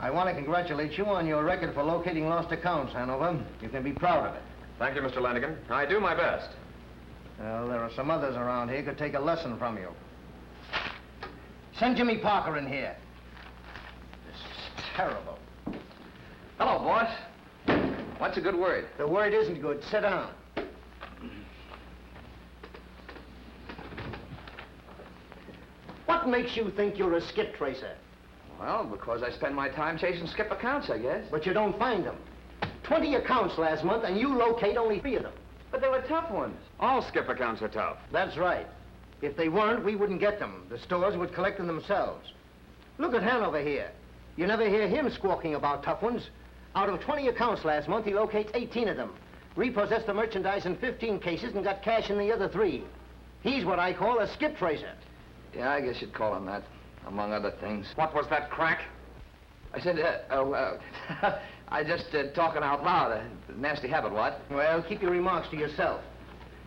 I want to congratulate you on your record for locating lost accounts, Hanover. You can be proud of it. Thank you, Mr. Lanigan. I do my best. Well, there are some others around here who could take a lesson from you. Send Jimmy Parker in here. This is terrible. Hello, boss. What's a good word? The word isn't good. Sit down. What makes you think you're a skip tracer? Well, because I spend my time chasing skip accounts, I guess. But you don't find them. 20 accounts last month, and you locate only 3 of them. But they were tough ones. All skip accounts are tough. That's right. If they weren't, we wouldn't get them. The stores would collect them themselves. Look at Hanover here. You never hear him squawking about tough ones. Out of 20 accounts last month, he locates 18 of them. Repossessed the merchandise in 15 cases and got cash in the other 3. He's what I call a skip tracer. Yeah, I guess you'd call him that, among other things. What was that crack? I said, I just talking out loud. A nasty habit, what? Well, keep your remarks to yourself.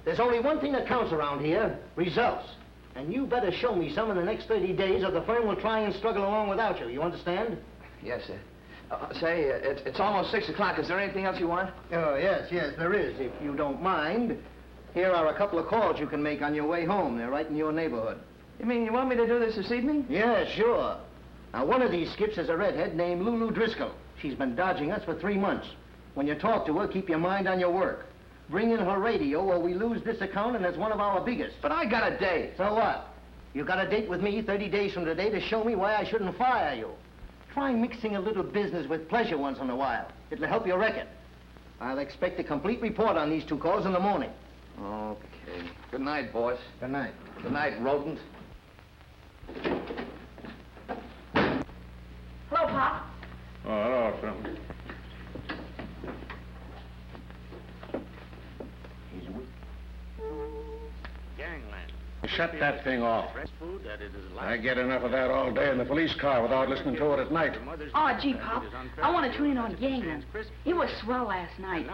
There's only one thing that counts around here, results. And you better show me some in the next 30 days or the firm will try and struggle along without you. You understand? Yes, sir. Say, it's almost 6 o'clock. Is there anything else you want? Oh, yes, there is, if you don't mind. Here are a couple of calls you can make on your way home. They're right in your neighborhood. You mean you want me to do this evening? Yeah, sure. Now, one of these skips is a redhead named Lulu Driscoll. She's been dodging us for 3 months. When you talk to her, keep your mind on your work. Bring in her radio or we lose this account and it's one of our biggest. But I got a date. So what? You got a date with me 30 days from today to show me why I shouldn't fire you. Try mixing a little business with pleasure once in a while. It'll help your record. I'll expect a complete report on these 2 calls in the morning. Okay. Good night, boss. Good night. Good night, rodent. Hello, Pop. Oh, hello, son. Shut that thing off. I get enough of that all day in the police car without listening to it at night. Oh, gee, Pop, I want to tune in on Gangland. It was swell last night.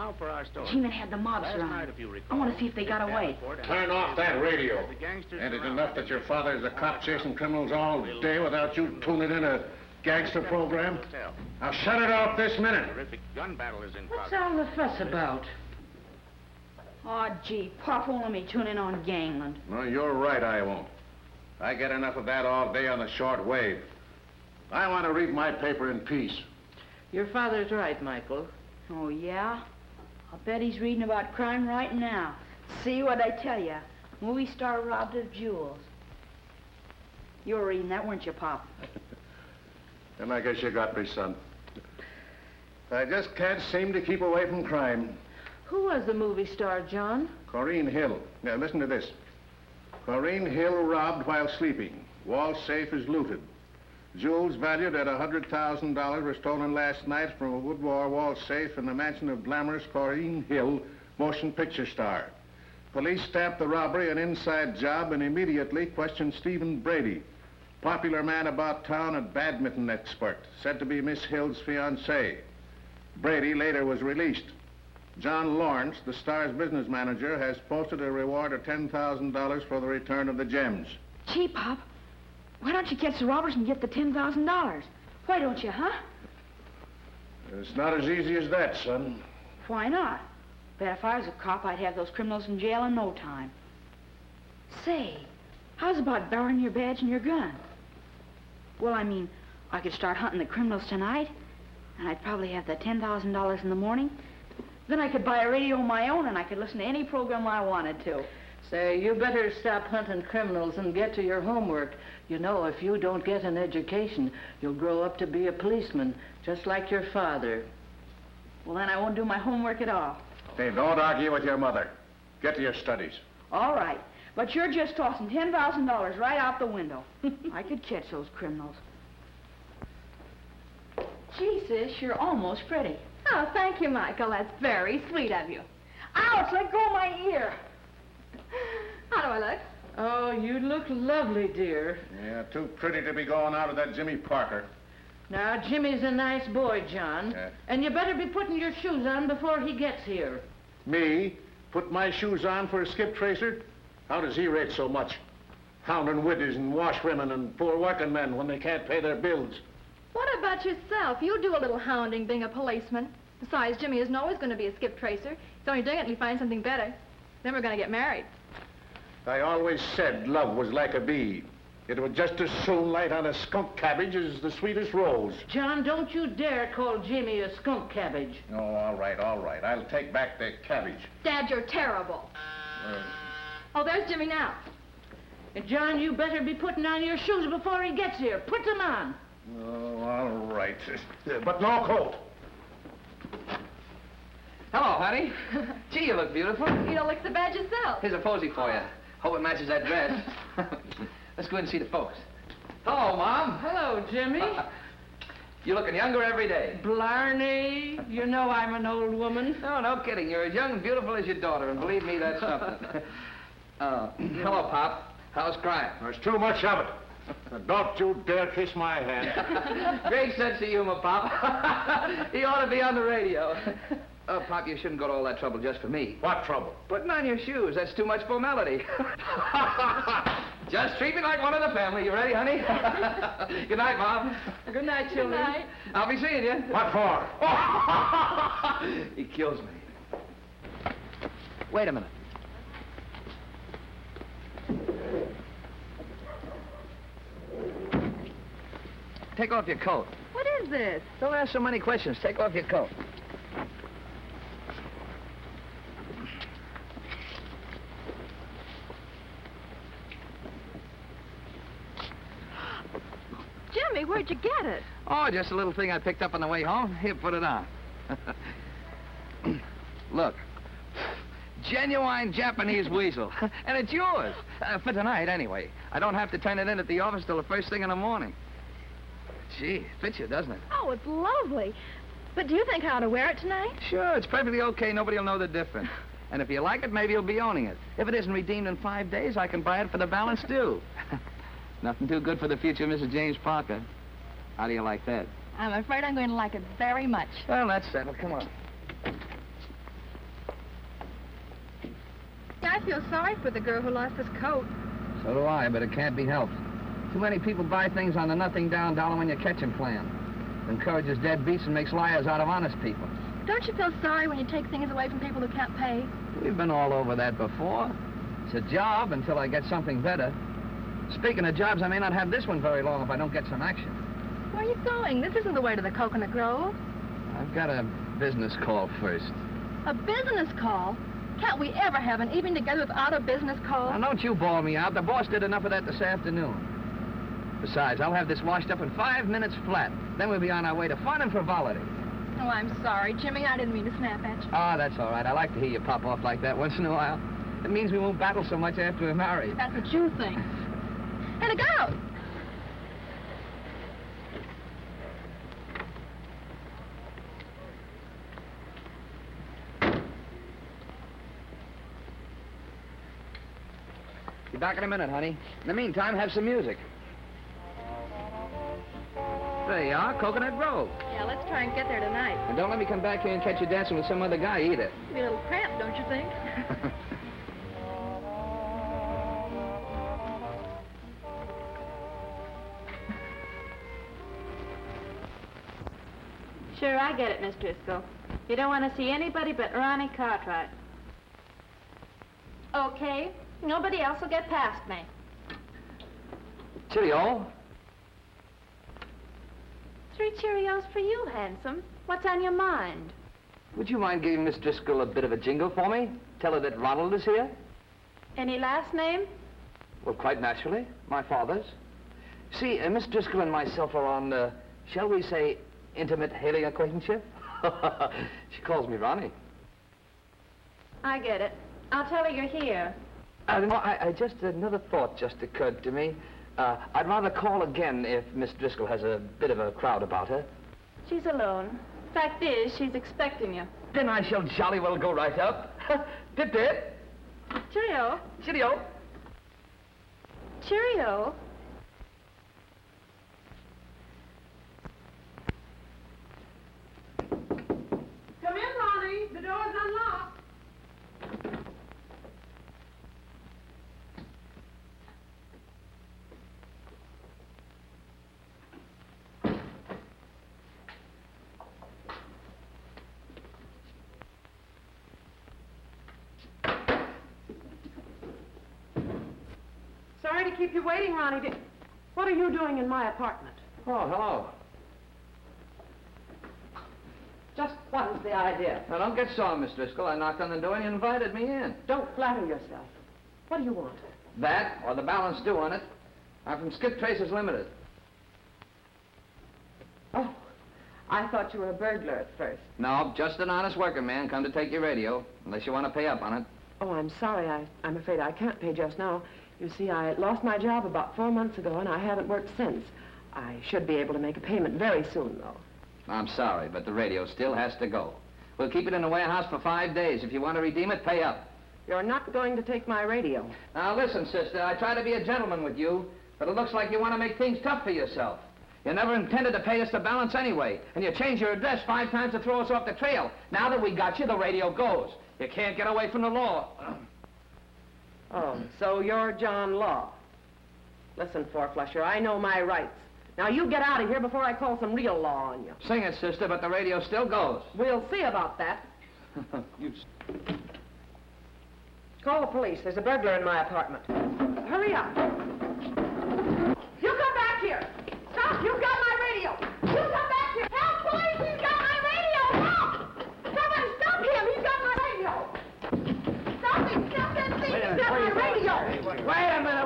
G-Men had the mob surrounded. I want to see if they got away. Turn off that radio. Ain't it enough that your father is a cop chasing criminals all day without you tuning in a gangster program? Now shut it off this minute. What's all the fuss about? Oh, gee, Pop won't let me tune in on Gangland. No, you're right, I won't. I get enough of that all day on the short wave. I want to read my paper in peace. Your father's right, Michael. Oh, yeah? I'll bet he's reading about crime right now. See what I tell you? Movie star robbed of jewels. You were reading that, weren't you, Pop? And I guess you got me, son. I just can't seem to keep away from crime. Who was the movie star, John? Corrine Hill. Now, listen to this. Corrine Hill robbed while sleeping. Wall safe is looted. Jewels valued at $100,000 were stolen last night from a Woodward wall safe in the mansion of glamorous Corrine Hill, motion picture star. Police stamped the robbery an inside job and immediately questioned Stephen Brady, popular man about town and badminton expert, said to be Miss Hill's fiancé. Brady later was released. John Lawrence, the star's business manager, has posted a reward of $10,000 for the return of the gems. Gee, Pop, why don't you catch the robbers and get the $10,000? Why don't you, huh? It's not as easy as that, son. Why not? Bet if I was a cop, I'd have those criminals in jail in no time. Say, how's about borrowing your badge and your gun? Well, I mean, I could start hunting the criminals tonight, and I'd probably have the $10,000 in the morning. Then I could buy a radio of my own, and I could listen to any program I wanted to. Say, you better stop hunting criminals and get to your homework. You know, if you don't get an education, you'll grow up to be a policeman, just like your father. Well, then I won't do my homework at all. Hey, don't argue with your mother. Get to your studies. All right, but you're just tossing $10,000 right out the window. I could catch those criminals. Gee, sis, you're almost pretty. Oh, thank you, Michael. That's very sweet of you. Ouch, let go of my ear. How do I look? Oh, you look lovely, dear. Yeah, too pretty to be going out with that Jimmy Parker. Now, Jimmy's a nice boy, John. And you better be putting your shoes on before he gets here. Me? Put my shoes on for a skip tracer? How does he rate so much? Hounding widdies and washwomen and poor working men when they can't pay their bills. What about yourself? You'll do a little hounding being a policeman. Besides, Jimmy isn't always going to be a skip tracer. He's only doing it until he finds something better. Then we're going to get married. I always said love was like a bee. It would just as soon light on a skunk cabbage as the sweetest rose. John, don't you dare call Jimmy a skunk cabbage. Oh, all right, all right. I'll take back the cabbage. Dad, you're terrible. Oh, there's Jimmy now. And John, you better be putting on your shoes before he gets here. Put them on. Oh, all right. But no coat. Hello, honey. Gee, you look beautiful. You don't look so bad yourself. Here's a posy for you. Hope it matches that dress. Let's go in and see the folks. Hello, Mom. Hello, Jimmy. You're looking younger every day. Blarney, you know I'm an old woman. No, no kidding. You're as young and beautiful as your daughter, and believe me, that's something. Hello, Pop. How's crime? There's too much of it. Don't you dare kiss my hand. Great sense of humor, Pop. He ought to be on the radio. Oh, Pop, you shouldn't go to all that trouble just for me. What trouble? Putting on your shoes, that's too much formality. Just treat me like one of the family. You ready, honey? Good night, Mom. Good night, children. Good night. I'll be seeing you. What for? He kills me. Wait a minute. Take off your coat. What is this? Don't ask so many questions. Take off your coat. Jimmy, where'd you get it? Oh, just a little thing I picked up on the way home. Here, put it on. Look. Genuine Japanese weasel. And it's yours. For tonight, anyway. I don't have to turn it in at the office till the first thing in the morning. Gee, it fits you, doesn't it? Oh, it's lovely. But do you think I ought to wear it tonight? Sure, it's perfectly okay. Nobody will know the difference. And if you like it, maybe you'll be owning it. If it isn't redeemed in 5 days, I can buy it for the balance due. Nothing too good for the future Mrs. James Parker. How do you like that? I'm afraid I'm going to like it very much. Well, that's settled. Come on. I feel sorry for the girl who lost his coat. So do I, but it can't be helped. Too many people buy things on the nothing-down dollar when you catch 'em plan. It encourages deadbeats and makes liars out of honest people. Don't you feel sorry when you take things away from people who can't pay? We've been all over that before. It's a job until I get something better. Speaking of jobs, I may not have this one very long if I don't get some action. Where are you going? This isn't the way to the Coconut Grove. I've got a business call first. A business call? Can't we ever have an evening together without a business call? Now, don't you bawl me out. The boss did enough of that this afternoon. Besides, I'll have this washed up in 5 minutes flat. Then we'll be on our way to fun and frivolity. Oh, I'm sorry, Jimmy. I didn't mean to snap at you. Ah, that's all right. I like to hear you pop off like that once in a while. It means we won't battle so much after we're married. That's what you think. Hey, look out! Be back in a minute, honey. In the meantime, have some music. There you are, Coconut Grove. Yeah, let's try and get there tonight. And don't let me come back here and catch you dancing with some other guy either. Be a little cramped, don't you think? Sure, I get it, Miss Driscoll. You don't want to see anybody but Ronnie Cartwright. Okay, nobody else will get past me. Cheerio. 3 Cheerios for you, handsome. What's on your mind? Would you mind giving Miss Driscoll a bit of a jingle for me? Tell her that Ronald is here? Any last name? Well, quite naturally. My father's. See, Miss Driscoll and myself are on, shall we say, intimate hailing acquaintanceship? She calls me Ronnie. I get it. I'll tell her you're here. I just, another thought just occurred to me. I'd rather call again if Miss Driscoll has a bit of a crowd about her. She's alone. Fact is, she's expecting you. Then I shall jolly well go right up. Pip-pip. Cheerio. Cheerio. Cheerio. Come in, Ronnie. The door's unlocked. sorry to keep you waiting, Ronnie. What are you doing in my apartment? Oh, hello. Just what is the idea? Now, don't get sore, Miss Driscoll. I knocked on the door and you invited me in. Don't flatter yourself. What do you want? That, or the balance due on it. I'm from Skip Tracers Limited. Oh, I thought you were a burglar at first. No, just an honest working man come to take your radio, unless you want to pay up on it. Oh, I'm sorry. I'm afraid I can't pay just now. You see, I lost my job about 4 months ago, and I haven't worked since. I should be able to make a payment very soon, though. I'm sorry, but the radio still has to go. We'll keep it in the warehouse for 5 days. If you want to redeem it, pay up. You're not going to take my radio. Now, listen, sister, I try to be a gentleman with you, but it looks like you want to make things tough for yourself. You never intended to pay us the balance anyway, and you changed your address 5 times to throw us off the trail. Now that we got you, the radio goes. You can't get away from the law. Oh, so you're John Law. Listen, Four-Flusher, I know my rights. Now, you get out of here before I call some real law on you. Sing it, sister, but the radio still goes. We'll see about that. Call the police. There's a burglar in my apartment. Hurry up. You come back here. Stop. You've got my radio. You come back here. Help, police. He's got my radio. Help. Somebody stop him. He's got my radio. Stop him. Stop that thief. He's got my radio.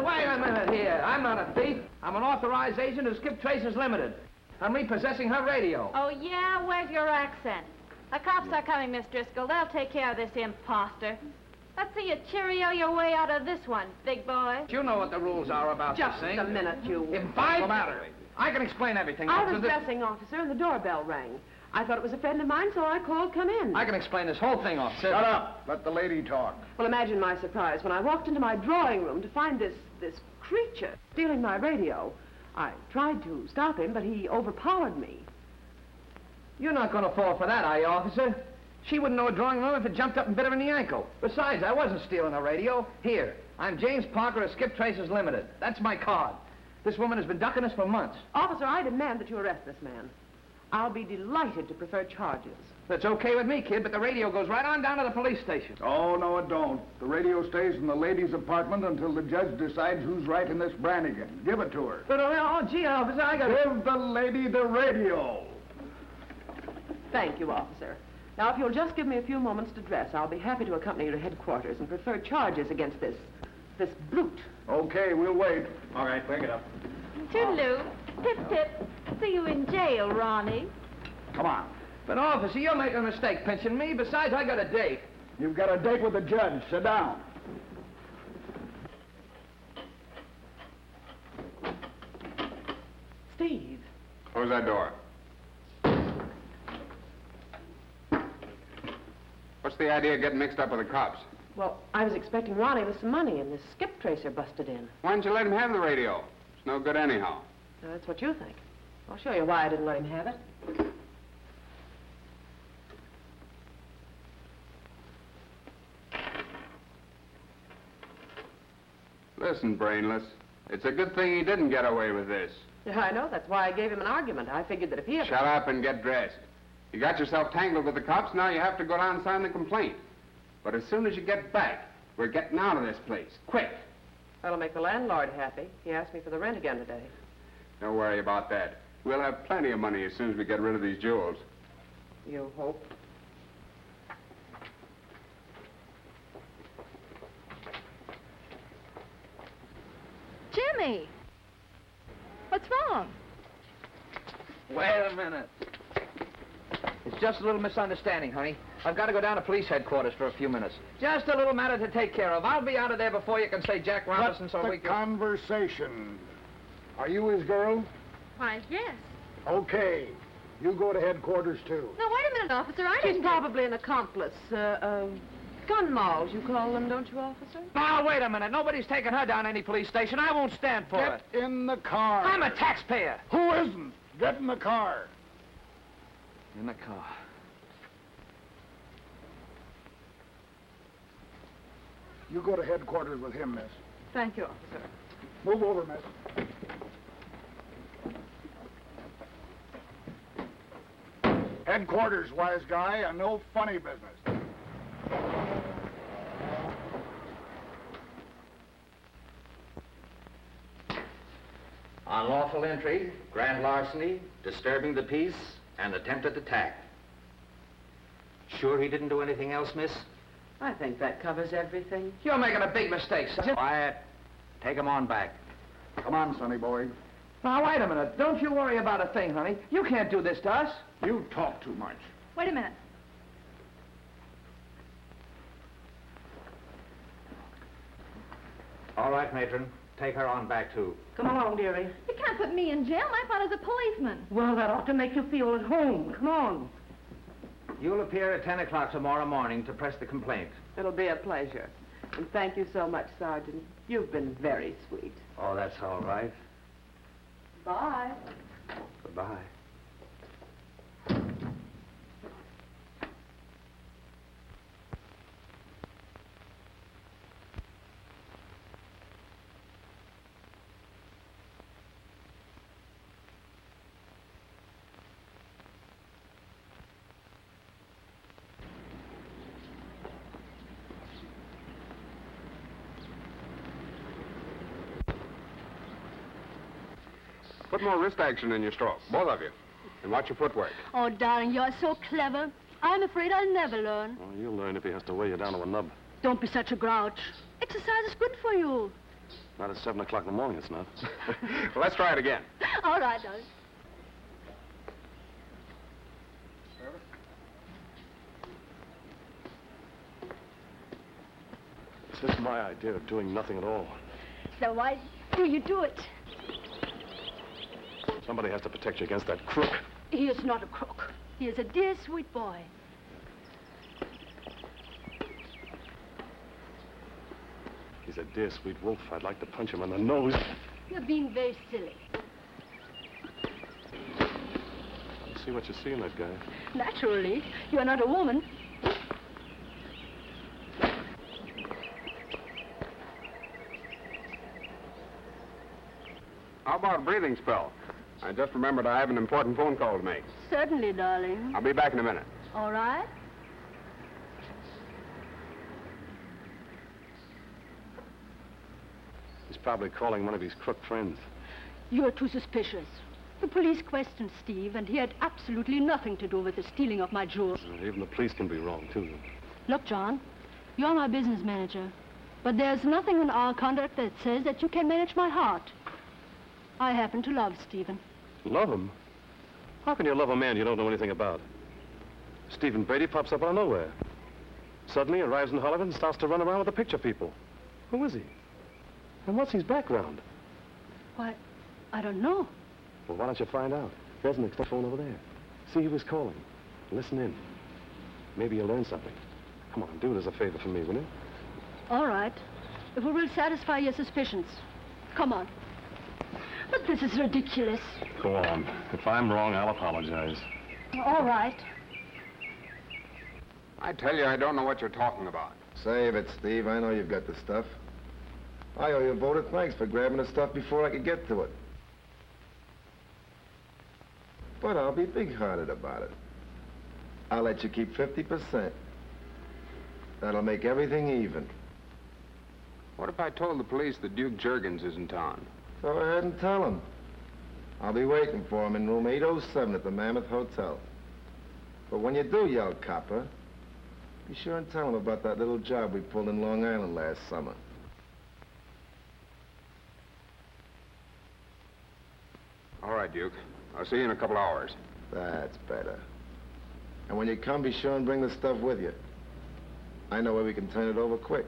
Wait a minute here. I'm not a thief. I'm an authorized agent of Skip Tracers Limited. I'm repossessing her radio. Oh, yeah? Where's your accent? The cops are coming, Miss Driscoll. They'll take care of this imposter. Let's see you cheerio your way out of this one, big boy. You know what the rules are about Just this thing. a minute, you... What's the matter? I can explain everything. I was dressing, officer, and the doorbell rang. I thought it was a friend of mine, so I called, come in. I can explain this whole thing, officer. Shut up. Let the lady talk. Well, imagine my surprise when I walked into my drawing room to find this creature stealing my radio. I tried to stop him, but he overpowered me. You're not going to fall for that, are you, officer? She wouldn't know a drawing room if it jumped up and bit her in the ankle. Besides, I wasn't stealing a radio. Here, I'm James Parker of Skip Tracers Limited. That's my card. This woman has been ducking us for months. Officer, I demand that you arrest this man. I'll be delighted to prefer charges. That's okay with me, kid, but the radio goes right on down to the police station. Oh, no, it don't. The radio stays in the lady's apartment until the judge decides who's right in this Brannigan. Give it to her. But, oh, gee, officer, I gotta... Give the lady the radio. Thank you, officer. Now, if you'll just give me a few moments to dress, I'll be happy to accompany you to headquarters and prefer charges against this brute. Okay, we'll wait. All right, bring it up. Toodaloo. Tip-tip. See you in jail, Ronnie. Come on. But, officer, you're making a mistake pinching me. Besides, I got a date. You've got a date with the judge. Sit down. Steve. Close that door. What's the idea of getting mixed up with the cops? Well, I was expecting Ronnie with some money, and this skip tracer busted in. Why didn't you let him have the radio? It's no good anyhow. Now, that's what you think. I'll show you why I didn't let him have it. Listen, Brainless, it's a good thing he didn't get away with this. Yeah, I know. That's why I gave him an argument. I figured that if he had... Shut up and get dressed. You got yourself tangled with the cops, now you have to go down and sign the complaint. But as soon as you get back, we're getting out of this place. Quick! That'll make the landlord happy. He asked me for the rent again today. Don't worry about that. We'll have plenty of money as soon as we get rid of these jewels. You hope? Jimmy! What's wrong? Wait a minute. It's just a little misunderstanding, honey. I've got to go down to police headquarters for a few minutes. Just a little matter to take care of. I'll be out of there before you can say Jack Robinson so we can... Conversation. Are you his girl? Why, yes. Okay. You go to headquarters, too. No, wait a minute, officer. I She's didn't... probably an accomplice. Gun malls, you call them, don't you, officer? Now, wait a minute. Nobody's taking her down any police station. I won't stand for it. Get in the car. I'm a taxpayer. Who isn't? Get in the car. In the car. You go to headquarters with him, miss. Thank you, officer. Move over, miss. Headquarters, wise guy, and no funny business. Unlawful entry, grand larceny, disturbing the peace, and attempted attack. Sure he didn't do anything else, miss? I think that covers everything. You're making a big mistake, son. Quiet. Take him on back. Come on, sonny boy. Now, wait a minute. Don't you worry about a thing, honey. You can't do this to us. You talk too much. Wait a minute. All right, matron. Take her on back, too. Come along, dearie. You can't put me in jail. My father's a policeman. Well, that ought to make you feel at home. Come on. You'll appear at 10 o'clock tomorrow morning to press the complaint. It'll be a pleasure. And thank you so much, Sergeant. You've been very sweet. Oh, that's all right. Bye. Goodbye. Put more wrist action in your stroke, both of you. And watch your footwork. Oh, darling, you're so clever. I'm afraid I'll never learn. Well, you'll learn if he has to weigh you down to a nub. Don't be such a grouch. Exercise is good for you. Not at 7 o'clock in the morning, it's not. Well, let's try it again. All right, darling. This is my idea of doing nothing at all. So why do you do it? Somebody has to protect you against that crook. He is not a crook. He is a dear, sweet boy. He's a dear, sweet wolf. I'd like to punch him on the nose. You're being very silly. Let's see what you see in that guy. Naturally. You're not a woman. How about a breathing spell? I just remembered I have an important phone call to make. Certainly, darling. I'll be back in a minute. All right. He's probably calling one of his crook friends. You're too suspicious. The police questioned Steve, and he had absolutely nothing to do with the stealing of my jewels. Even the police can be wrong, too. Look, John, you're my business manager, but there's nothing in our contract that says that you can manage my heart. I happen to love Stephen. Love him? How can you love a man you don't know anything about? Stephen Brady pops up out of nowhere. Suddenly arrives in Hollywood and starts to run around with the picture people. Who is he? And what's his background? Why, I don't know. Well, why don't you find out? There's an extension phone over there. See who was calling. Listen in. Maybe you'll learn something. Come on, do it as a favor for me, will you? All right. If it will satisfy your suspicions. Come on. But this is ridiculous. Go on. If I'm wrong, I'll apologize. All right. I tell you, I don't know what you're talking about. Save it, Steve. I know you've got the stuff. I owe you a vote of thanks for grabbing the stuff before I could get to it. But I'll be big-hearted about it. I'll let you keep 50%. That'll make everything even. What if I told the police that Duke Juergens is in town? Go ahead and tell them. I'll be waiting for him in room 807 at the Mammoth Hotel. But when you do yell copper, be sure and tell him about that little job we pulled in Long Island last summer. All right, Duke. I'll see you in a couple hours. That's better. And when you come, be sure and bring the stuff with you. I know where we can turn it over quick.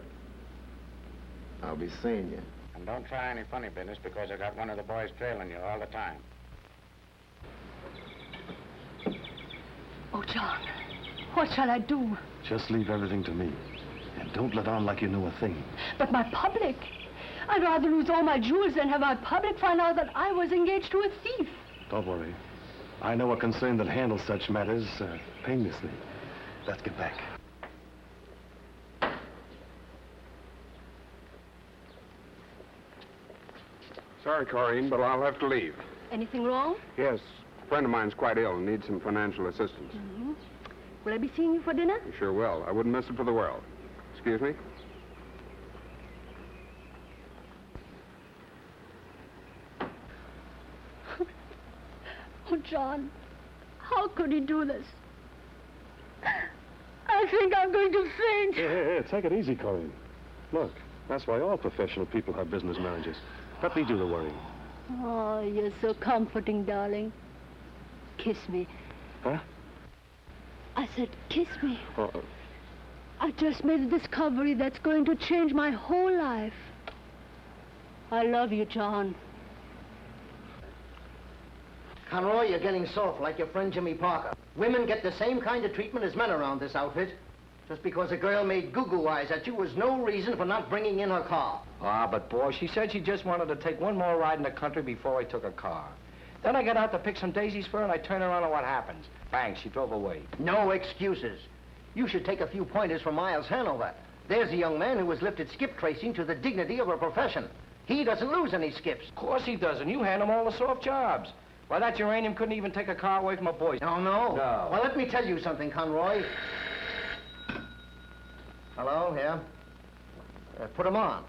I'll be seeing you. And don't try any funny business because I got one of the boys trailing you all the time. Oh, John, what shall I do? Just leave everything to me. And don't let on like you know a thing. But my public. I'd rather lose all my jewels than have my public find out that I was engaged to a thief. Don't worry. I know a concern that handles such matters painlessly. Let's get back. Sorry, Corrine, but I'll have to leave. Anything wrong? Yes. A friend of mine's quite ill and needs some financial assistance. Mm-hmm. Will I be seeing you for dinner? You sure will. I wouldn't miss it for the world. Excuse me? John. How could he do this? I think I'm going to faint. Hey, take it easy, Corinne. Look, that's why all professional people have business managers. Let me do the worrying. Oh, you're so comforting, darling. Kiss me. Huh? I said, kiss me. Oh, I just made a discovery that's going to change my whole life. I love you, John. Conroy, you're getting soft like your friend Jimmy Parker. Women get the same kind of treatment as men around this outfit. Just because a girl made goo-goo eyes at you was no reason for not bringing in her car. Ah, but boy, she said she just wanted to take one more ride in the country before I took a car. Then I got out to pick some daisies for her, and I turned around, and what happens? Bang, she drove away. No excuses. You should take a few pointers from Miles Hanover. There's a young man who has lifted skip tracing to the dignity of a profession. He doesn't lose any skips. Of course he doesn't. You hand him all the soft jobs. Why, that uranium couldn't even take a car away from a boy. Oh, no? No. Well, let me tell you something, Conroy. Hello, yeah? Put him on.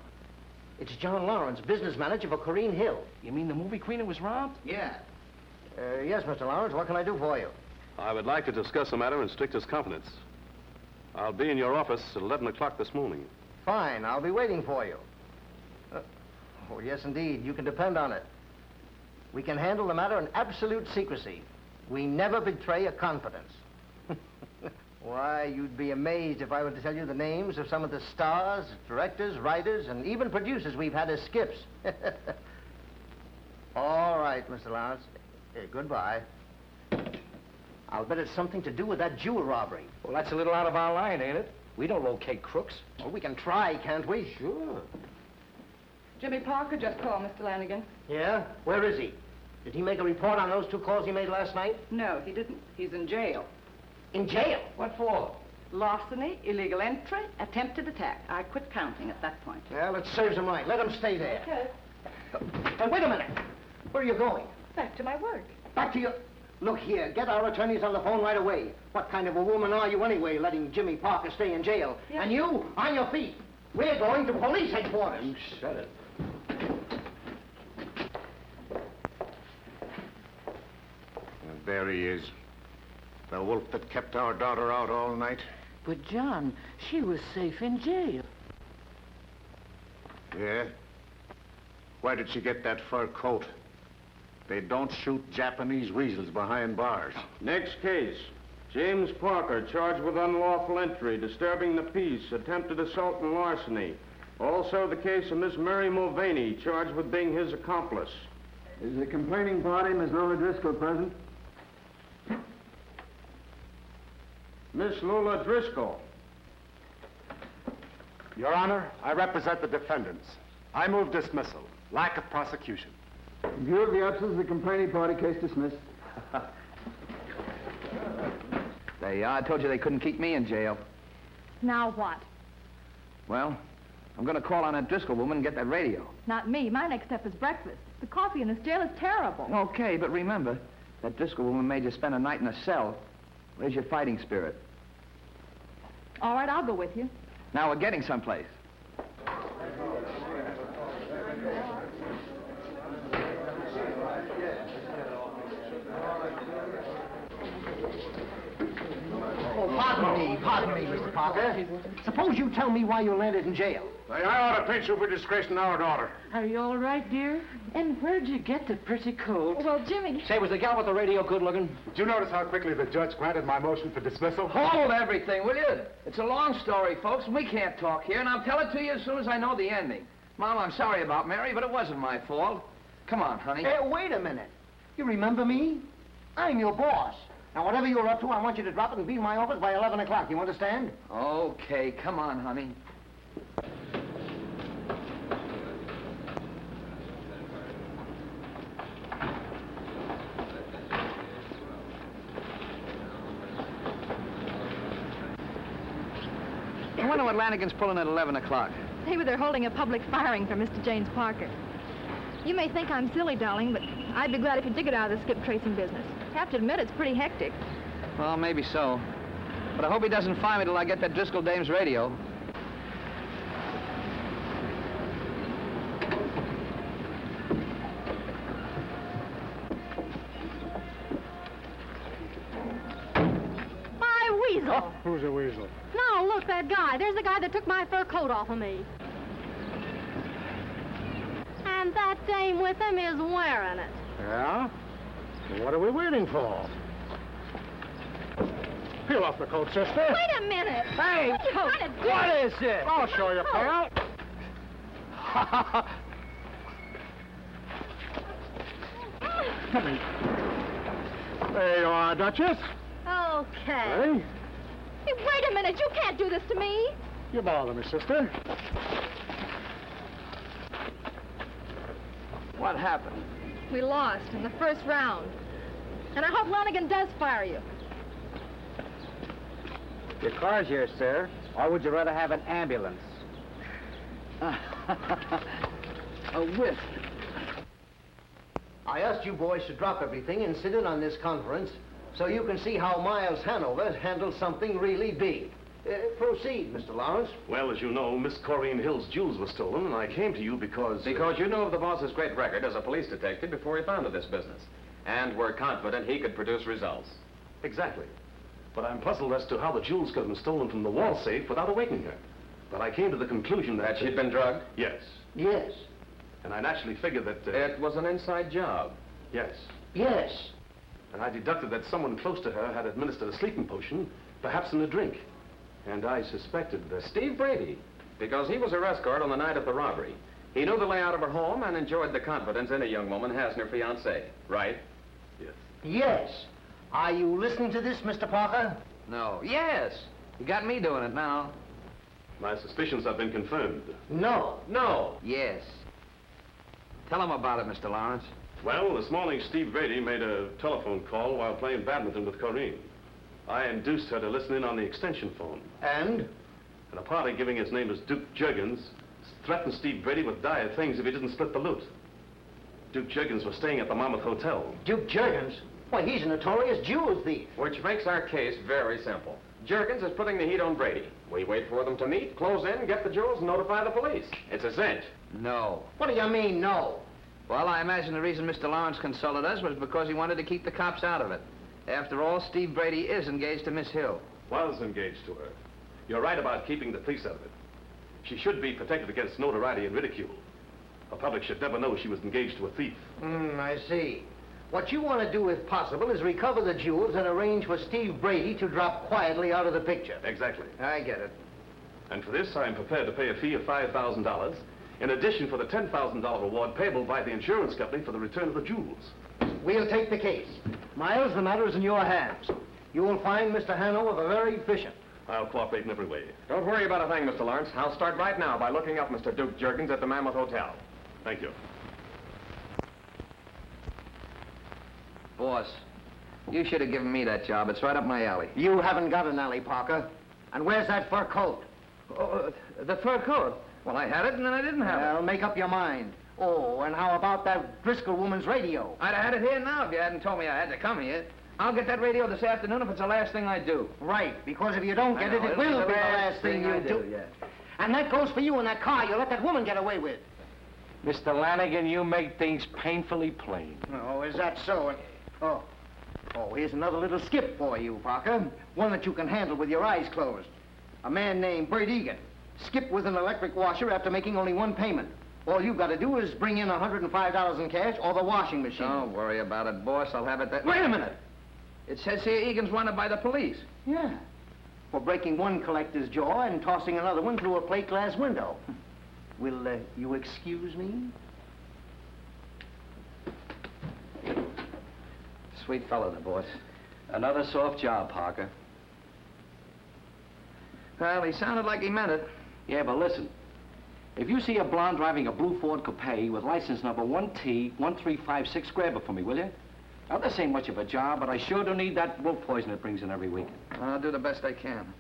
It's John Lawrence, business manager for Corrine Hill. You mean the movie queen who was robbed? Yeah. Yes, Mr. Lawrence, what can I do for you? I would like to discuss the matter in strictest confidence. I'll be in your office at 11 o'clock this morning. Fine, I'll be waiting for you. Oh, yes, indeed. You can depend on it. We can handle the matter in absolute secrecy. We never betray a confidence. Why, you'd be amazed if I were to tell you the names of some of the stars, directors, writers, and even producers we've had as skips. All right, Mr. Lawrence. Goodbye. I'll bet it's something to do with that jewel robbery. Well, that's a little out of our line, ain't it? We don't locate crooks. Well, we can try, can't we? Sure. Jimmy Parker just called, Mr. Lanigan. Yeah? Where is he? Did he make a report on those 2 calls he made last night? No, he didn't. He's in jail. In jail? What for? Larceny, illegal entry, attempted attack. I quit counting at that point. Well, it serves him right. Let him stay there. Okay. And wait a minute. Where are you going? Back to my work. Back to your... Look here, get our attorneys on the phone right away. What kind of a woman are you anyway, letting Jimmy Parker stay in jail? Yeah. And you, on your feet. We're going to police headquarters. You said it. There he is. The wolf that kept our daughter out all night. But, John, she was safe in jail. Yeah? Why did she get that fur coat? They don't shoot Japanese weasels behind bars. Next case. James Parker, charged with unlawful entry, disturbing the peace, attempted assault and larceny. Also the case of Miss Mary Mulvaney, charged with being his accomplice. Is the complaining party, Miss Lola Driscoll, present? Miss Lola Driscoll. Your Honor, I represent the defendants. I move dismissal. Lack of prosecution. In view of the absence of the complaining party, case dismissed. There you are. I told you they couldn't keep me in jail. Now what? Well, I'm going to call on that Driscoll woman and get that radio. Not me. My next step is breakfast. The coffee in this jail is terrible. Okay, but remember, that Driscoll woman made you spend a night in a cell. Where's your fighting spirit? All right, I'll go with you. Now we're getting someplace. Oh, pardon me, Mr. Parker. Suppose you tell me why you landed in jail. I ought to pinch you for disgracing our daughter. Are you all right, dear? And where'd you get the pretty coat? Well, Jimmy... Say, was the gal with the radio good looking? Did you notice how quickly the judge granted my motion for dismissal? Hold everything, will you? It's a long story, folks, and we can't talk here, and I'll tell it to you as soon as I know the ending. Mom, I'm sorry about Mary, but it wasn't my fault. Come on, honey. Hey, wait a minute. You remember me? I'm your boss. Now, whatever you're up to, I want you to drop it and be in my office by 11 o'clock. You understand? Okay, come on, honey. I wonder what Lanigan's pulling at 11 o'clock. Maybe they're holding a public firing for Mr. James Parker. You may think I'm silly, darling, but I'd be glad if you'd get out of the skip tracing business. Have to admit, it's pretty hectic. Well, maybe so. But I hope he doesn't fire me till I get that Driscoll dame's radio. weasel. Who's a weasel? No, look, that guy. There's the guy that took my fur coat off of me. And that dame with him is wearing it. Yeah? Well, what are we waiting for? Peel off the coat, sister. Wait a minute. Hey, what are you trying to do? what is it? I'll show you, pal. There you are, Duchess. Okay. Hey, Hey, wait a minute. You can't do this to me. you bother me, sister. What happened? We lost in the first round. And I hope Lanigan does fire you. Your car's here, sir. Or would you rather have an ambulance? A whiff. I asked you boys to drop everything and sit in on this conference so you can see how Miles Hanover handled something really big. Proceed, Mr. Lawrence. Well, as you know, Miss Corrine Hill's jewels were stolen, and I came to you because... Because you know of the boss's great record as a police detective before he founded this business. And were confident he could produce results. Exactly. But I'm puzzled as to how the jewels could have been stolen from the wall safe without awakening her. But I came to the conclusion that... That she'd been drugged? Yes. Yes. And I naturally figured that... It was an inside job. Yes. Yes. And I deducted that someone close to her had administered a sleeping potion, perhaps in a drink. And I suspected that... Steve Brady, because he was her escort on the night of the robbery. He knew the layout of her home and enjoyed the confidence any young woman has in her fiancé, right? Yes. Yes. Are you listening to this, Mr. Parker? No. Yes. You got me doing it now. My suspicions have been confirmed. No. No. Yes. Tell him about it, Mr. Lawrence. Well, this morning, Steve Brady made a telephone call while playing badminton with Corrine. I induced her to listen in on the extension phone. And? And a party giving his name as Duke Juggins threatened Steve Brady with dire things if he didn't split the loot. Duke Juggins was staying at the Monmouth Hotel. Duke Juggins? Why, he's a notorious jewel thief. Which makes our case very simple. Juergens is putting the heat on Brady. We wait for them to meet, close in, get the jewels, and notify the police. It's a cinch. No. What do you mean, no? Well, I imagine the reason Mr. Lawrence consulted us was because he wanted to keep the cops out of it. After all, Steve Brady is engaged to Miss Hill. Was engaged to her. You're right about keeping the police out of it. She should be protected against notoriety and ridicule. The public should never know she was engaged to a thief. I see. What you want to do, if possible, is recover the jewels and arrange for Steve Brady to drop quietly out of the picture. Exactly. I get it. And for this, I am prepared to pay a fee of $5,000, in addition for the $10,000 reward payable by the insurance company for the return of the jewels. We'll take the case. Miles, the matter is in your hands. You will find Mr. Hanover very efficient. I'll cooperate in every way. Don't worry about a thing, Mr. Lawrence. I'll start right now by looking up Mr. Duke Juergens at the Mammoth Hotel. Thank you. Boss, you should have given me that job. It's right up my alley. You haven't got an alley, Parker. And where's that fur coat? Oh, the fur coat? Well, I had it and then I didn't have it. Well, make up your mind. Oh, and how about that Driscoll woman's radio? I'd have had it here now if you hadn't told me I had to come here. I'll get that radio this afternoon if it's the last thing I do. Right, because if you don't get it, it will be the last thing you do. Yeah. And that goes for you in that car you let that woman get away with. Mr. Lanigan, you make things painfully plain. Oh, is that so? Oh, here's another little skip for you, Parker. One that you can handle with your eyes closed. A man named Bert Egan skipped with an electric washer after making only one payment. All you've got to do is bring in $105 in cash or the washing machine. Don't worry about it, boss. I'll have it that... Wait a minute. It says here Egan's wanted by the police. Yeah. For breaking one collector's jaw and tossing another one through a plate glass window. Will you excuse me? Sweet fellow, the boss. Another soft job, Parker. Well, he sounded like he meant it. Yeah, but listen. If you see a blonde driving a blue Ford Coupe with license number 1T1356, grab it for me, will you? Now, this ain't much of a job, but I sure do need that wolf poison it brings in every week. I'll do the best I can.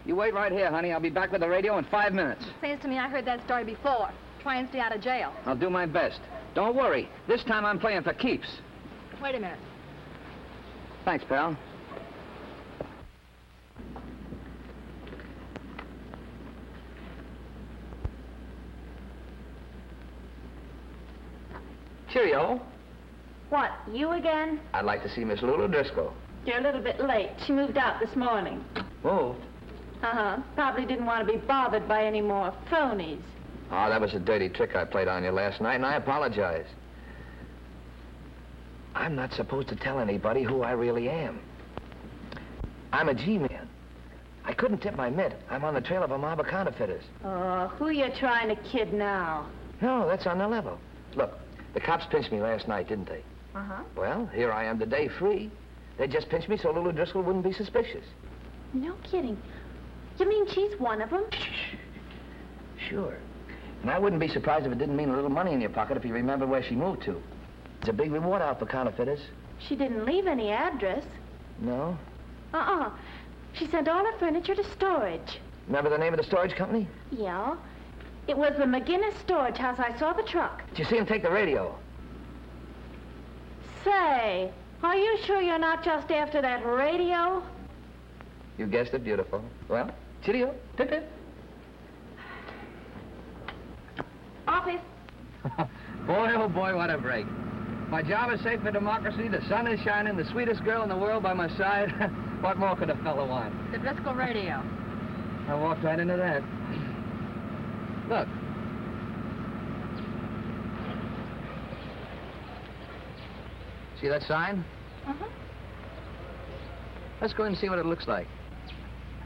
You wait right here, honey. I'll be back with the radio in 5 minutes. Seems to me I heard that story before. Try and stay out of jail. I'll do my best. Don't worry. This time I'm playing for keeps. Wait a minute. Thanks, pal. Cheerio. What, you again? I'd like to see Miss Lulu Driscoll. You're a little bit late. She moved out this morning. Moved? Uh-huh. Probably didn't want to be bothered by any more phonies. Oh, that was a dirty trick I played on you last night, and I apologize. I'm not supposed to tell anybody who I really am. I'm a G-man. I couldn't tip my mitt. I'm on the trail of a mob of counterfeiters. Oh, who you trying to kid now? No, that's on the level. Look, the cops pinched me last night, didn't they? Uh-huh. Well, here I am today, free. They just pinched me so Lulu Driscoll wouldn't be suspicious. No kidding. You mean she's one of them? Sure. And I wouldn't be surprised if it didn't mean a little money in your pocket if you remember where she moved to. It's a big reward out for counterfeiters. She didn't leave any address. No? Uh-uh. She sent all her furniture to storage. Remember the name of the storage company? Yeah. It was the McGinnis Storage House. I saw the truck. Did you see him take the radio? Say, are you sure you're not just after that radio? You guessed it, beautiful. Well, cheerio. Pip-pip. Office. Boy, oh boy, what a break. My job is safe for democracy, the sun is shining, the sweetest girl in the world by my side. What more could a fellow want? The Driscoll radio. I walked right into that. Look. See that sign? Uh-huh. Let's go in and see what it looks like.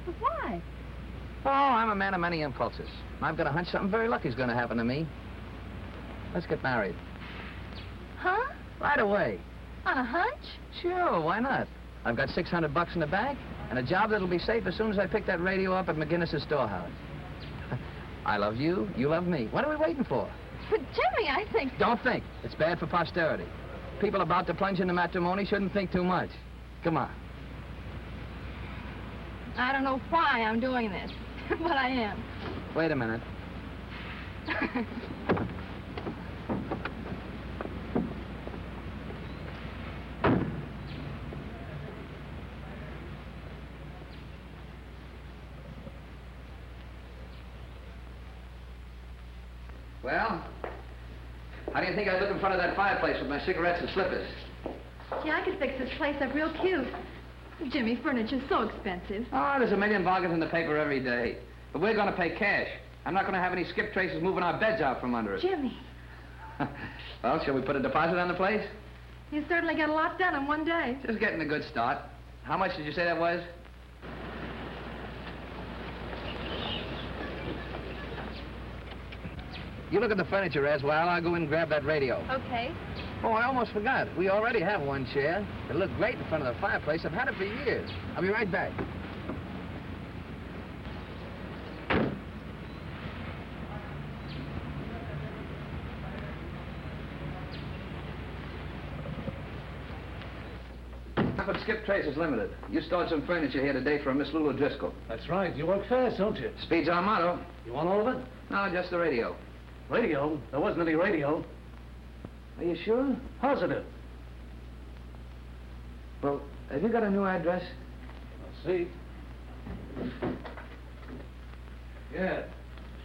But why? Oh, I'm a man of many impulses. I've got a hunch something very lucky's going to happen to me. Let's get married. Huh? Right away. On a hunch? Sure, why not? I've got $600 in the bank and a job that'll be safe as soon as I pick that radio up at McGinnis's storehouse. I love you, you love me. What are we waiting for? But Jimmy, I think... Don't think. It's bad for posterity. People about to plunge into matrimony shouldn't think too much. Come on. I don't know why I'm doing this, but I am. Wait a minute. Well, how do you think I look in front of that fireplace with my cigarettes and slippers? Gee, I could fix this place up real cute. Jimmy, furniture's so expensive. Oh, there's a million bargains in the paper every day. But we're going to pay cash. I'm not going to have any skip traces moving our beds out from under us. Jimmy. Well, shall we put a deposit on the place? You certainly got a lot done in one day. Just getting a good start. How much did you say that was? You look at the furniture, as while I'll go in and grab that radio. Okay. Oh, I almost forgot. We already have one chair. It'll look great in front of the fireplace. I've had it for years. I'll be right back. But Skip Trace is limited. You stored some furniture here today for Miss Lulu Driscoll. That's right. You work fast, don't you? Speed's our motto. You want all of it? No, just the radio. Radio? There wasn't any radio. Are you sure? Positive. Well, have you got a new address? Let's see. Yeah.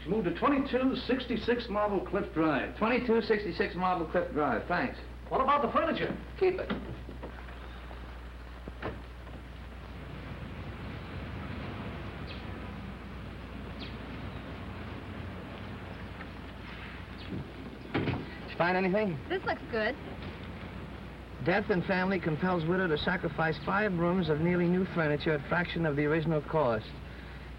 She moved to 2266 Marble Cliff Drive. 2266 Marble Cliff Drive. Thanks. What about the furniture? Keep it. Find anything? This looks good. Death in family compels widow to sacrifice 5 rooms of nearly new furniture at fraction of the original cost.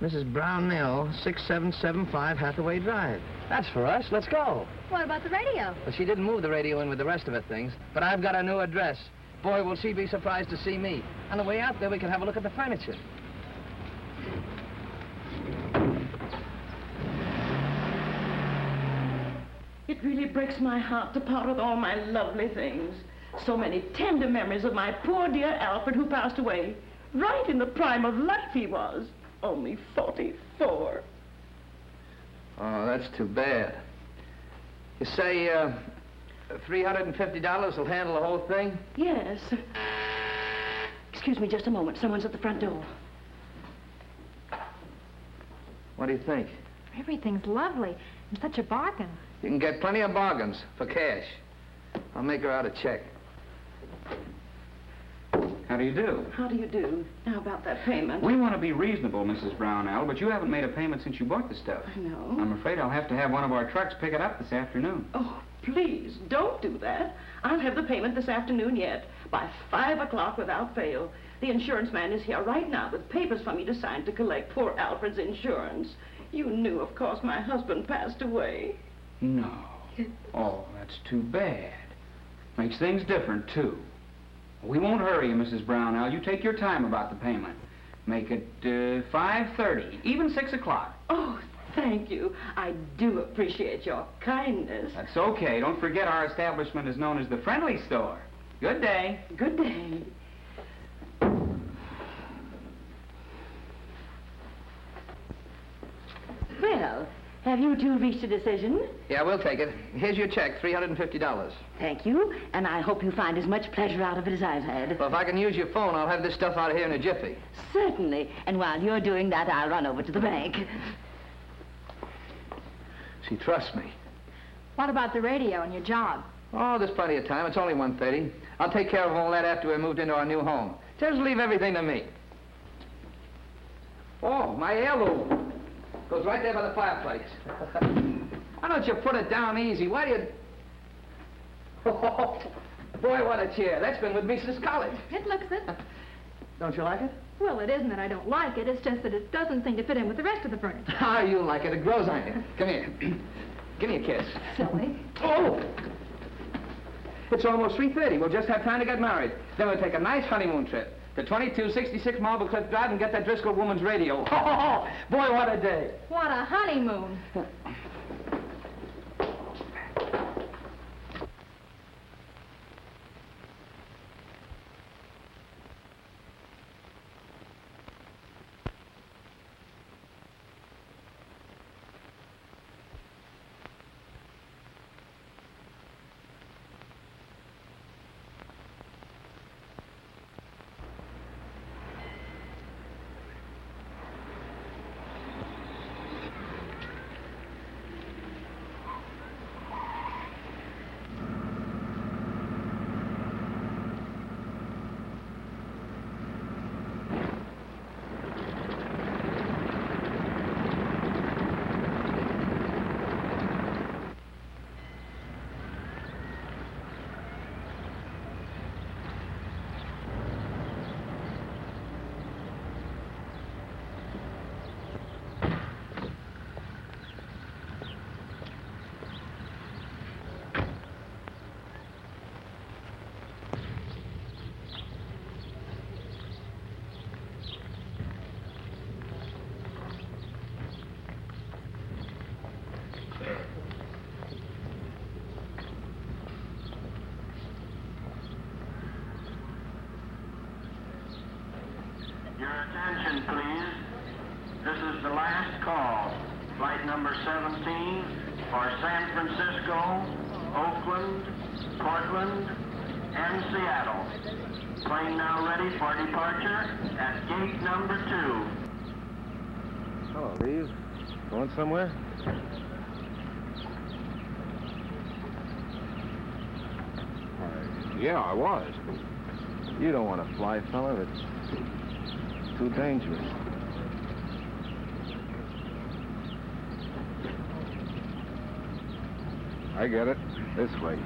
Mrs. Brownell, 6775 Hathaway Drive. That's for us. Let's go. What about the radio? Well, she didn't move the radio in with the rest of her things, but I've got a new address. Boy, will she be surprised to see me. On the way out there, we can have a look at the furniture. It really breaks my heart to part with all my lovely things. So many tender memories of my poor dear Alfred, who passed away. Right in the prime of life he was. Only 44. Oh, that's too bad. You say, $350 will handle the whole thing? Yes. Excuse me just a moment. Someone's at the front door. What do you think? Everything's lovely. And such a bargain. You can get plenty of bargains for cash. I'll make her out a check. How do you do? How do you do? Now about that payment. We want to be reasonable, Mrs. Brownell, but you haven't made a payment since you bought the stuff. I know. I'm afraid I'll have to have one of our trucks pick it up this afternoon. Oh, please, don't do that. I'll have the payment this afternoon yet, by 5 o'clock without fail. The insurance man is here right now with papers for me to sign to collect poor Alfred's insurance. You knew, of course, my husband passed away. No. Oh, that's too bad. Makes things different, too. We won't hurry you, Mrs. Brownell. You take your time about the payment. Make it 5:30, even 6 o'clock. Oh, thank you. I do appreciate your kindness. That's okay. Don't forget our establishment is known as the Friendly Store. Good day. Good day. Well, have you two reached a decision? Yeah, we'll take it. Here's your check, $350. Thank you, and I hope you find as much pleasure out of it as I've had. Well, if I can use your phone, I'll have this stuff out of here in a jiffy. Certainly, and while you're doing that, I'll run over to the bank. She trusts me. What about the radio and your job? Oh, there's plenty of time. It's only 1:30. I'll take care of all that after we're moved into our new home. Just leave everything to me. Oh, my heirloom. Goes right there by the fireplace. Why don't you put it down easy? Why do you... Oh, boy, what a chair. That's been with me since college. It looks it. Don't you like it? Well, it isn't that I don't like it. It's just that it doesn't seem to fit in with the rest of the furniture. How you like it. It grows on you. Come here. Give me a kiss. Silly. Oh! It's almost 3:30. We'll just have time to get married. Then we'll take a nice honeymoon trip to 2266 Marble Cliff Drive and get that Driscoll woman's radio. Oh, boy, what a day. What a honeymoon. Your attention, please. This is the last call. Flight number 17 for San Francisco, Oakland, Portland, and Seattle. Plane now ready for departure at gate number 2. Hello, Reeve. Going somewhere? Yeah, I was. You don't want to fly, fella. It's too dangerous. I get it. This way.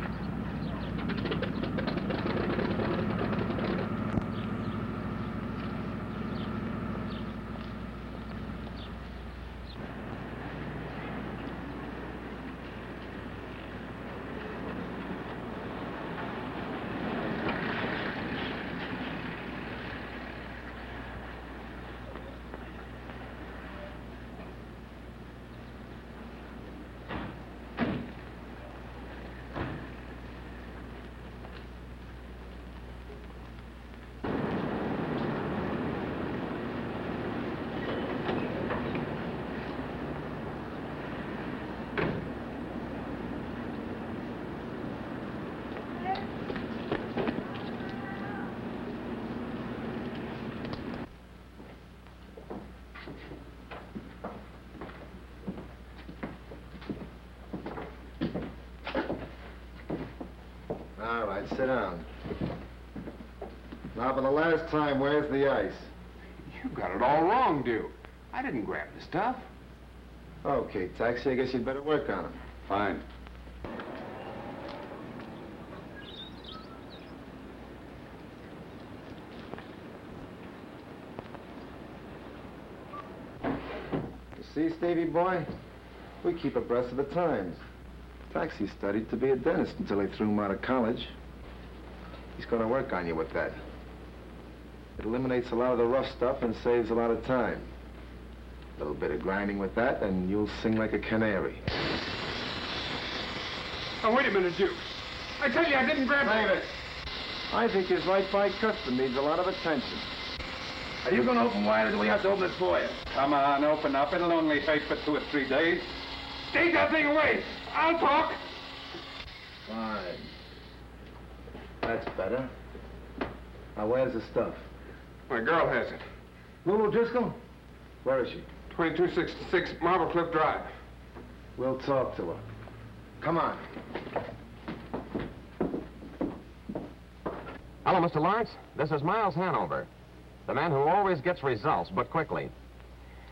right, sit down. Now, for the last time, where's the ice? You got it all wrong, Duke. I didn't grab the stuff. Okay, Taxi, I guess you'd better work on him. Fine. You see, Stevie boy? We keep abreast of the times. Taxi studied to be a dentist until they threw him out of college. He's gonna work on you with that. It eliminates a lot of the rough stuff and saves a lot of time. A little bit of grinding with that, and you'll sing like a canary. Oh, wait a minute, Duke. I tell you, I didn't grab it. I think his right by custom needs a lot of attention. Are you gonna open wide, or do we have to open it for you? Come on, open up. It'll only take for 2 or 3 days. Take that thing away. I'll talk. Fine. That's better. Now, where's the stuff? My girl has it. Lulu Driscoll? Where is she? 2266 Marble Cliff Drive. We'll talk to her. Come on. Hello, Mr. Lawrence. This is Miles Hanover, the man who always gets results, but quickly.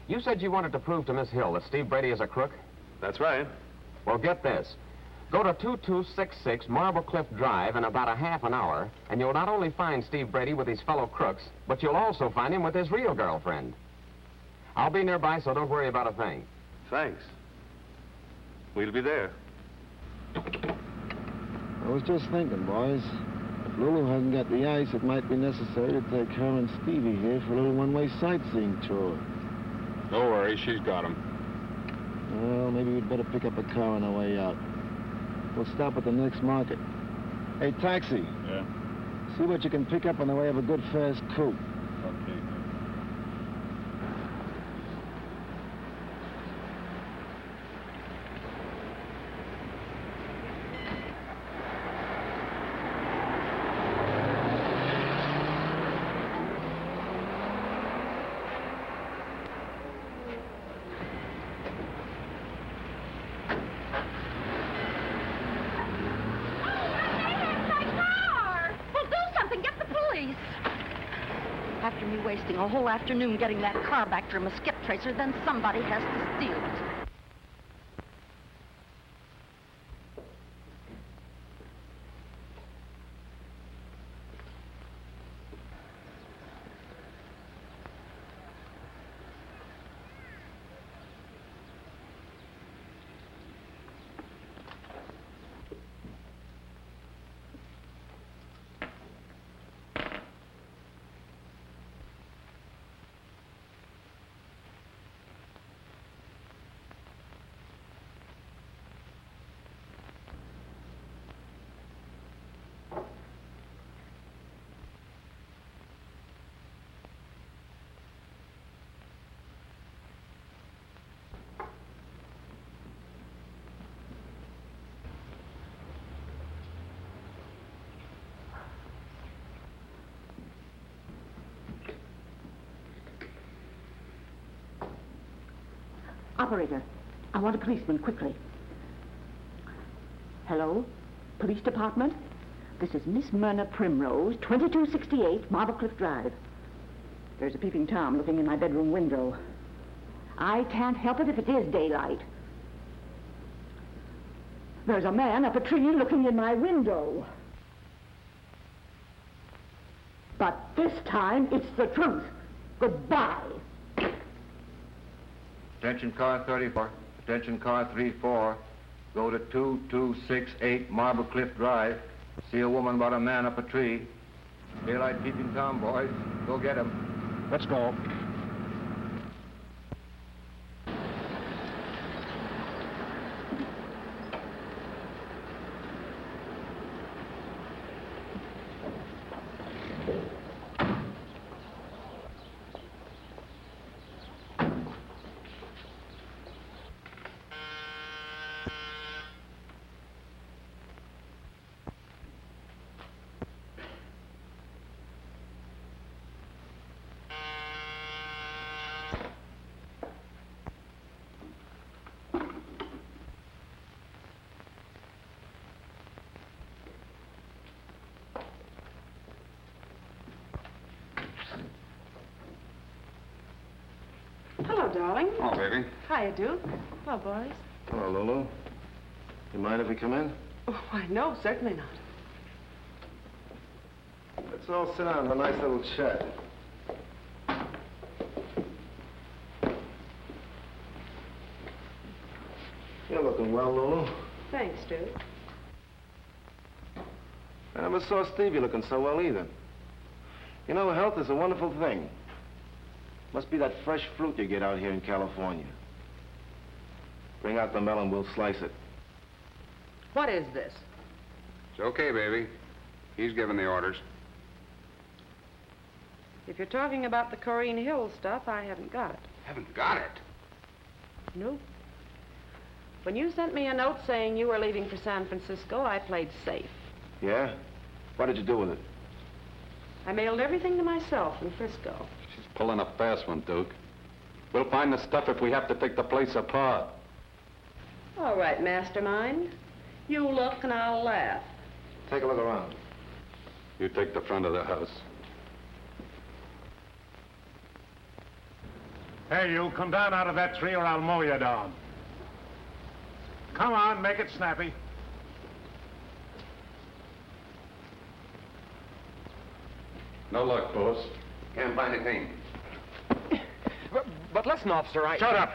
You said you wanted to prove to Miss Hill that Steve Brady is a crook? That's right. Well, get this. Go to 2266 Marble Cliff Drive in about a half an hour, and you'll not only find Steve Brady with his fellow crooks, but you'll also find him with his real girlfriend. I'll be nearby, so don't worry about a thing. Thanks. We'll be there. I was just thinking, boys. If Lulu hasn't got the ice, it might be necessary to take her and Stevie here for a little one-way sightseeing tour. Don't worry, she's got him. Well, maybe we'd better pick up a car on our way out. We'll stop at the next market. Hey, Taxi. Yeah? See what you can pick up on the way of a good fast coupe. Okay. After me wasting a whole afternoon getting that car back from a skip tracer, then somebody has to steal it. Operator, I want a policeman, quickly. Hello? Police Department? This is Miss Myrna Primrose, 2268 Marble Cliff Drive. There's a peeping Tom looking in my bedroom window. I can't help it if it is daylight. There's a man up a tree looking in my window. But this time, it's the truth. Goodbye. Attention car 34, attention car 34, go to 2268 Marble Cliff Drive. See a woman about a man up a tree. Daylight peeping Tom, boys. Go get him. Let's go. darling. Oh, baby. Hiya, Duke. Hello, boys. Hello, Lulu. You mind if we come in? Oh, why, no, certainly not. Let's all sit down and have a nice little chat. You're looking well, Lulu. Thanks, Duke. I never saw Stevie looking so well either. You know, health is a wonderful thing. Must be that fresh fruit you get out here in California. Bring out the melon, we'll slice it. What is this? It's okay, baby. He's giving the orders. If you're talking about the Corrine Hill stuff, I haven't got it. Haven't got it? Nope. When you sent me a note saying you were leaving for San Francisco, I played safe. Yeah? What did you do with it? I mailed everything to myself in Frisco. She's pulling a fast one, Duke. We'll find the stuff if we have to take the place apart. All right, mastermind. You look and I'll laugh. Take a look around. You take the front of the house. Hey, you, come down out of that tree or I'll mow you down. Come on, make it snappy. No luck, boss. Can't find anything. But listen, officer, Shut up!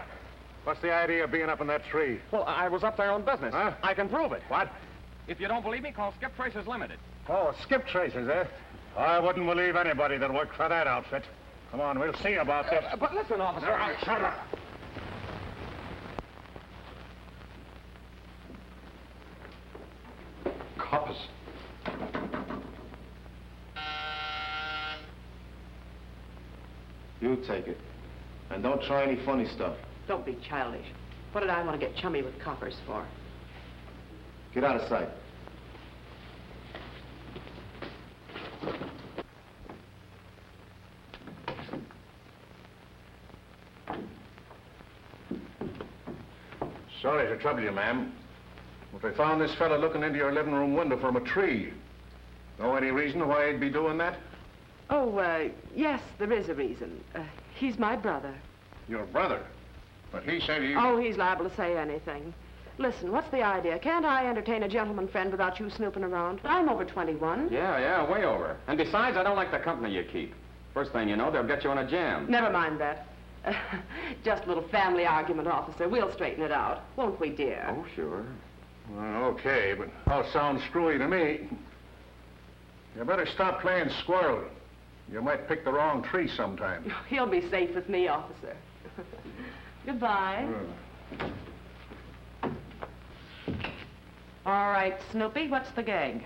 What's the idea of being up in that tree? Well, I was up there on business. Huh? I can prove it. What? If you don't believe me, call Skip Tracers Limited. Oh, skip tracers, eh? I wouldn't believe anybody that worked for that outfit. Come on, we'll see about this. But listen, officer, Shut up! Coppers. You take it. And don't try any funny stuff. Don't be childish. What did I want to get chummy with coppers for? Get out of sight. Sorry to trouble you, ma'am. But they found this fella looking into your living room window from a tree. Know any reason why he'd be doing that? Oh, yes, there is a reason. He's my brother. Your brother? But he said he... Oh, he's liable to say anything. Listen, what's the idea? Can't I entertain a gentleman friend without you snooping around? I'm over 21. Yeah, way over. And besides, I don't like the company you keep. First thing you know, they'll get you in a jam. Never mind that. Just a little family argument, officer. We'll straighten it out. Won't we, dear? Oh, sure. Well, okay, but all sounds screwy to me. You better stop playing squirrel. You might pick the wrong tree sometime. He'll be safe with me, officer. Goodbye. All right, Snoopy, what's the gag?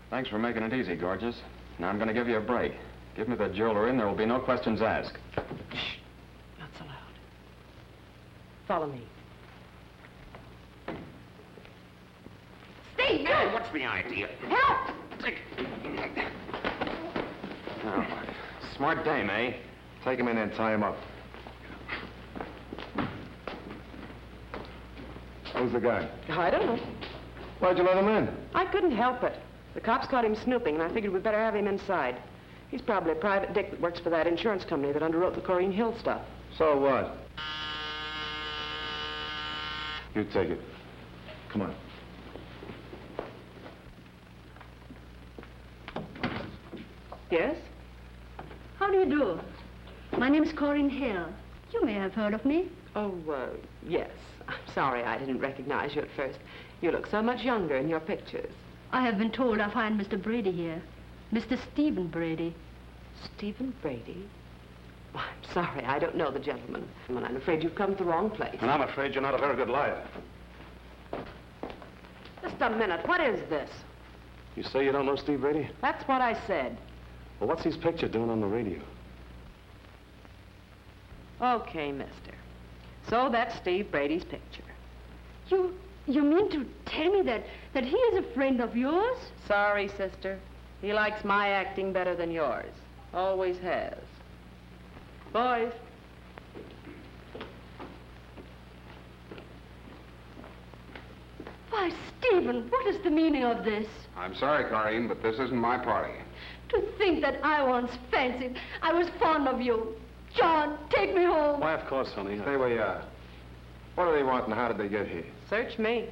Thanks for making it easy, gorgeous. Now I'm going to give you a break. Give me the jewelry and there will be no questions asked. Shh. Not so loud. Follow me. Steve! Hey, what's the idea? Help! Oh, smart dame, eh? Take him in and tie him up. Who's the guy? I don't know. Why'd you let him in? I couldn't help it. The cops caught him snooping, and I figured we'd better have him inside. He's probably a private dick that works for that insurance company that underwrote the Corrine Hill stuff. So what? You take it. Come on. Yes? How do you do? My name's Corrine Hill. You may have heard of me. Oh, yes. I'm sorry I didn't recognize you at first. You look so much younger in your pictures. I have been told I'll find Mr. Brady here. Mr. Stephen Brady. Stephen Brady? Oh, I'm sorry, I don't know the gentleman. And I'm afraid you've come to the wrong place. And I'm afraid you're not a very good liar. Just a minute, what is this? You say you don't know Steve Brady? That's what I said. Well, what's his picture doing on the radio? Okay, mister. So that's Steve Brady's picture. You mean to tell me that he is a friend of yours? Sorry, sister. He likes my acting better than yours. Always has. Boys. Why, Stephen, what is the meaning of this? I'm sorry, Corrine, but this isn't my party. To think that I once fancied I was fond of you. John, take me home. Why, of course, honey. Stay where you are. What do they want and how did they get here? Search me.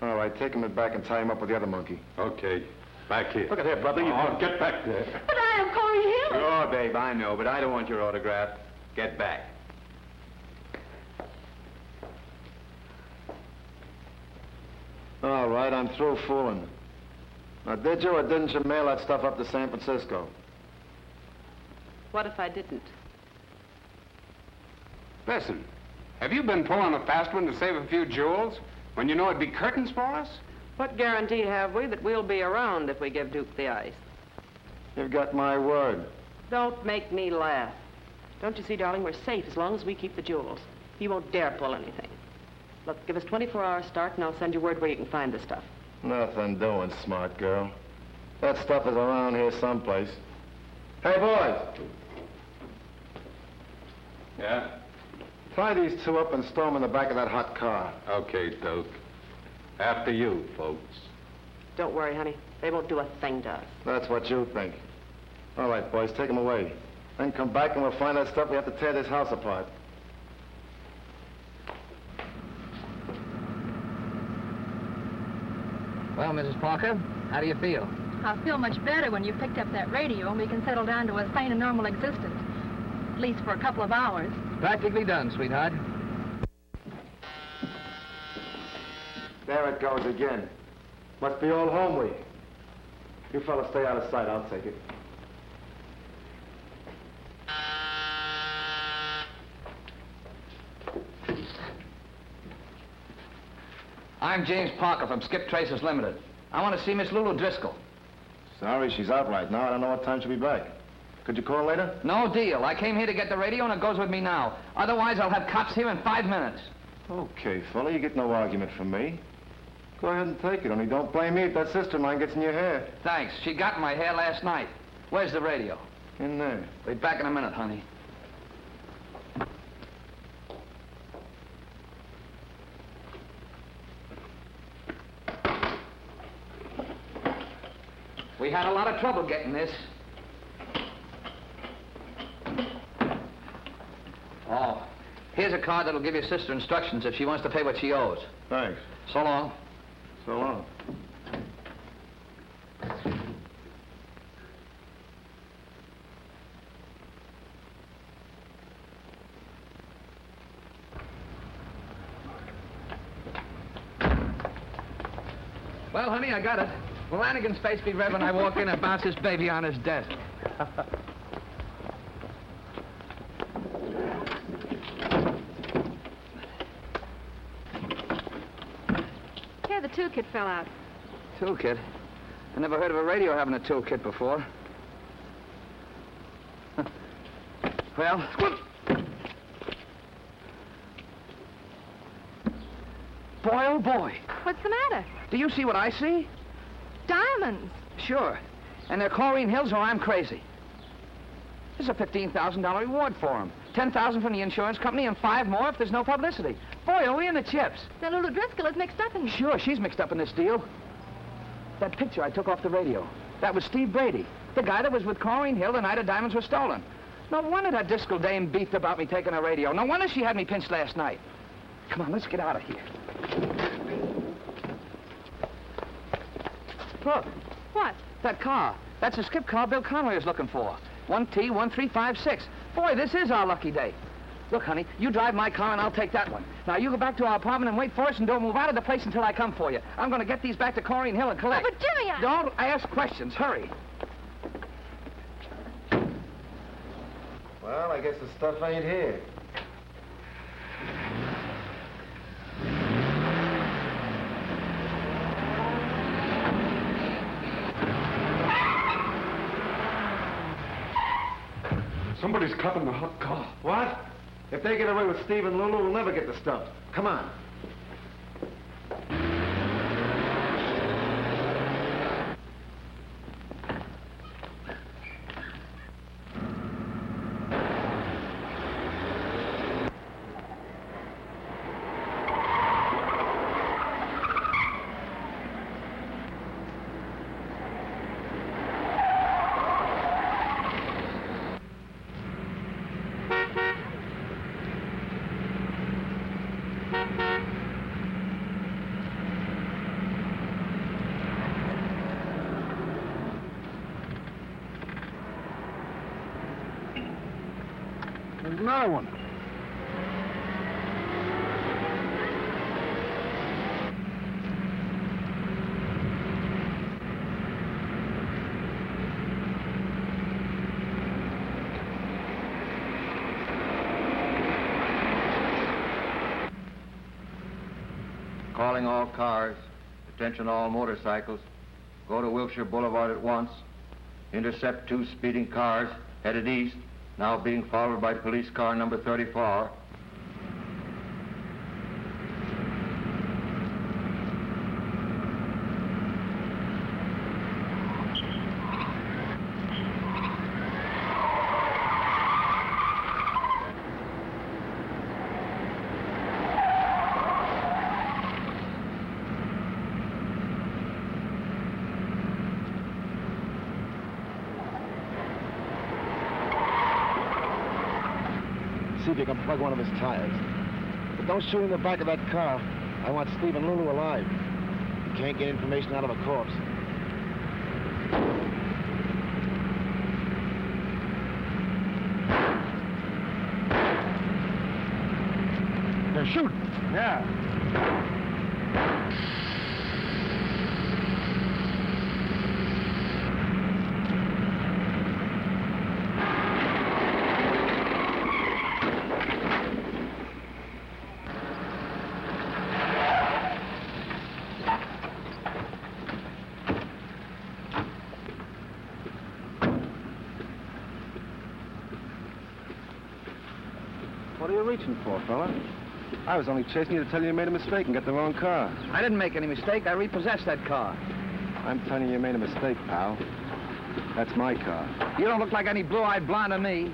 All right, take him back and tie him up with the other monkey. Okay. Back here. Look at here, brother. Oh, get back there. But I am Corey Hill. Sure, babe, I know, but I don't want your autograph. Get back. All right, I'm through fooling. Now, did you or didn't you mail that stuff up to San Francisco? What if I didn't? Listen, have you been pulling a fast one to save a few jewels when you know it'd be curtains for us? What guarantee have we that we'll be around if we give Duke the ice? You've got my word. Don't make me laugh. Don't you see, darling, we're safe as long as we keep the jewels. He won't dare pull anything. Look, give us 24 hours start, and I'll send you word where you can find the stuff. Nothing doing, smart girl. That stuff is around here someplace. Hey, boys. Yeah? Tie these two up and stow them in the back of that hot car. Okay, Duke. After you, folks. Don't worry, honey. They won't do a thing to us. That's what you think. All right, boys, take them away. Then come back and we'll find that stuff. We have to tear this house apart. Well, Mrs. Parker, how do you feel? I'll feel much better when you've picked up that radio and we can settle down to a sane and normal existence. At least for a couple of hours. Practically done, sweetheart. There it goes again. Must be old home week. You fellas stay out of sight. I'll take it. I'm James Parker from Skip Tracers Limited. I want to see Miss Lulu Driscoll. Sorry, she's out right now. I don't know what time she'll be back. Could you call later? No deal. I came here to get the radio and it goes with me now. Otherwise, I'll have cops here in 5 minutes. Okay, fella, you get no argument from me. Go ahead and take it, only don't blame me if that sister of mine gets in your hair. Thanks. She got in my hair last night. Where's the radio? In there. Be back in a minute, honey. We had a lot of trouble getting this. Oh, here's a card that'll give your sister instructions if she wants to pay what she owes. Thanks. So long. So long. Well, honey, I got it. Flanagan's face be red when I walk in and bounce this baby on his desk. Here, the toolkit fell out. Toolkit? I never heard of a radio having a toolkit before. Well, boy, oh boy. What's the matter? Do you see what I see? Diamonds. Sure. And they're Chlorine Hills or I'm crazy. There's a $15,000 reward for them. $10,000 from the insurance company and 5 more if there's no publicity. Boy, are we in the chips. Then Lulu Driscoll is mixed up in this. Sure, she's mixed up in this deal. That picture I took off the radio, that was Steve Brady, the guy that was with Chlorine Hill the night the diamonds were stolen. No wonder that Driscoll dame beefed about me taking a radio. No wonder she had me pinched last night. Come on, let's get out of here. Look. What? That car. That's the skip car Bill Conway was looking for. 1T1356. Boy, this is our lucky day. Look, honey, you drive my car and I'll take that one. Now, you go back to our apartment and wait for us and don't move out of the place until I come for you. I'm going to get these back to Chlorine Hill and collect. Oh, but Jimmy, Don't ask questions. Hurry. Well, I guess the stuff ain't here. Somebody's copping the hot car. What? If they get away with Steve and Lulu, we'll never get the stuff. Come on. There's another one. Calling all cars. Attention all motorcycles. Go to Wilshire Boulevard at once. Intercept 2 speeding cars headed east, now being followed by police car number 34. See if you can plug one of his tires. But don't shoot in the back of that car. I want Steve and Lulu alive. You can't get information out of a corpse. They're shooting. Yeah. What are you reaching for, fella? I was only chasing you to tell you you made a mistake and got the wrong car. I didn't make any mistake. I repossessed that car. I'm telling you made a mistake, pal. That's my car. You don't look like any blue-eyed blonde to me.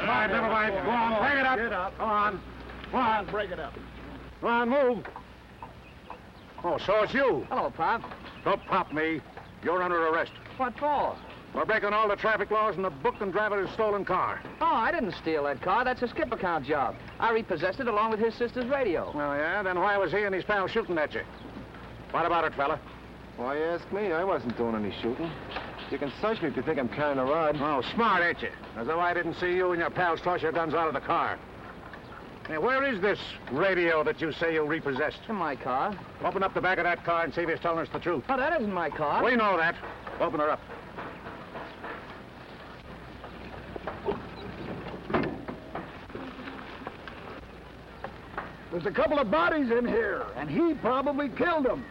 All right, never mind. Go on, break it up. Get up. Go on. Go on, break it up. Go on, move. Oh, so it's you. Hello, Pop. Don't pop me. You're under arrest. What for? For breaking all the traffic laws and the book and driving a stolen car. Oh, I didn't steal that car. That's a skip account job. I repossessed it along with his sister's radio. Oh, yeah? Then why was he and his pal shooting at you? What about it, fella? Why ask me? I wasn't doing any shooting. You can search me if you think I'm carrying a rod. Oh, smart, ain't you? As though I didn't see you and your pals toss your guns out of the car. Hey, where is this radio that you say you repossessed? In my car. Open up the back of that car and see if he's telling us the truth. Oh, that isn't my car. We know that. Open her up. There's a couple of bodies in here, and he probably killed them.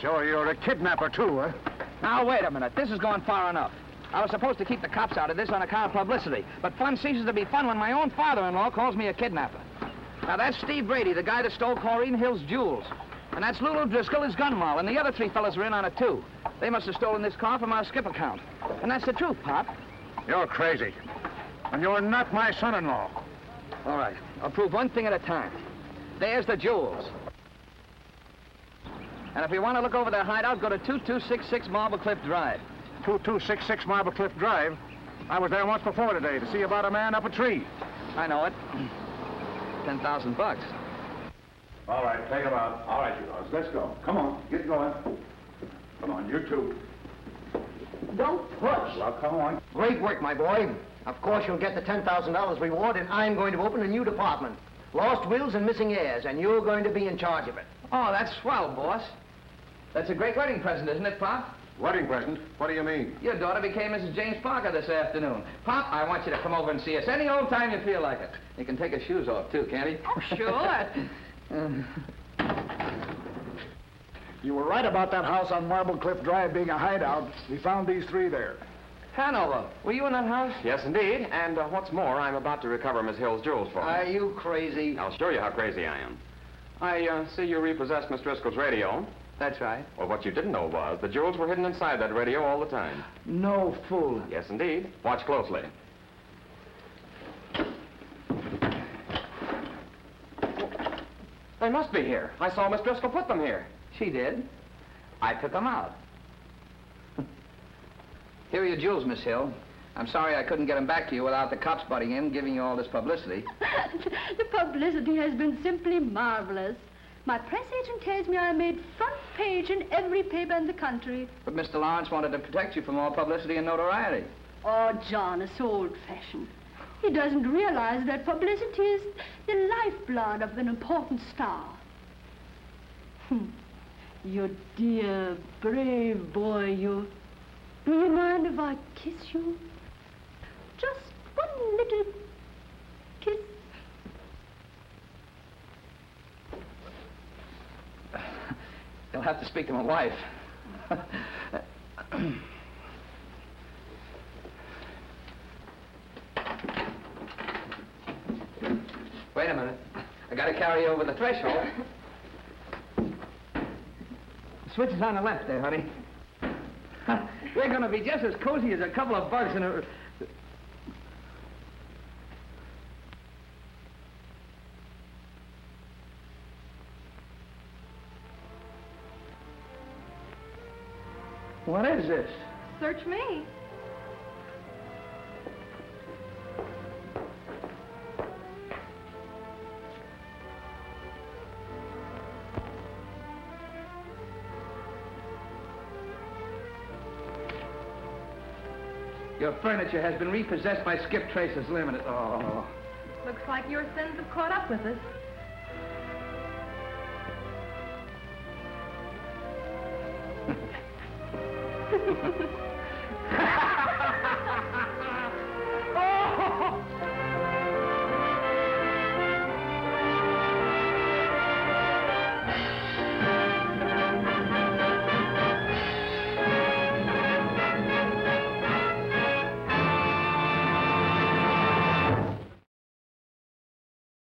So you're a kidnapper, too, huh? Now, wait a minute. This is going far enough. I was supposed to keep the cops out of this on account of publicity, but fun ceases to be fun when my own father-in-law calls me a kidnapper. Now, that's Steve Brady, the guy that stole Corrine Hill's jewels. And that's Lulu Driscoll, his gun moll, and the other 3 fellas are in on it, too. They must have stolen this car from our skip account. And that's the truth, Pop. You're crazy. And you're not my son-in-law. All right. I'll prove one thing at a time. There's the jewels. And if you want to look over their hideout, go to 2266 Marble Cliff Drive. 2266 Marble Cliff Drive? I was there once before today to see about a man up a tree. I know it. 10,000 bucks. All right, take him out. All right, you guys, let's go. Come on, get going. Come on, you two. Don't push. Well, come on. Great work, my boy. Of course, you'll get the $10,000 reward, and I'm going to open a new department. Lost wills and missing heirs, and you're going to be in charge of it. Oh, that's swell, boss. That's a great wedding present, isn't it, Pop? Wedding present? What do you mean? Your daughter became Mrs. James Parker this afternoon. Pop, I want you to come over and see us any old time you feel like it. You can take his shoes off, too, can't he? Oh, sure. You were right about that house on Marble Cliff Drive being a hideout. We found these 3 there. Hanover, were you in that house? Yes, indeed. And what's more, I'm about to recover Miss Hill's jewels for her. Are you crazy? I'll show you how crazy I am. I see you repossessed Miss Driscoll's radio. That's right. Well, what you didn't know was the jewels were hidden inside that radio all the time. No fool. Yes, indeed. Watch closely. They must be here. I saw Miss Driscoll put them here. She did. I took them out. Here are your jewels, Miss Hill. I'm sorry I couldn't get them back to you without the cops butting in, giving you all this publicity. The publicity has been simply marvelous. My press agent tells me I made front page in every paper in the country. But Mr. Lawrence wanted to protect you from all publicity and notoriety. Oh, John is so old-fashioned. He doesn't realize that publicity is the lifeblood of an important star. You dear, brave boy, you. Do you mind if I kiss you? Just one little kiss. You'll have to speak to my wife. Wait a minute. I gotta carry you over the threshold. The switch is on the left there, honey. We're gonna be just as cozy as a couple of bugs in a... What is this? Search me. Your furniture has been repossessed by Skip Tracers Limited. Oh. Looks like your sins have caught up with us.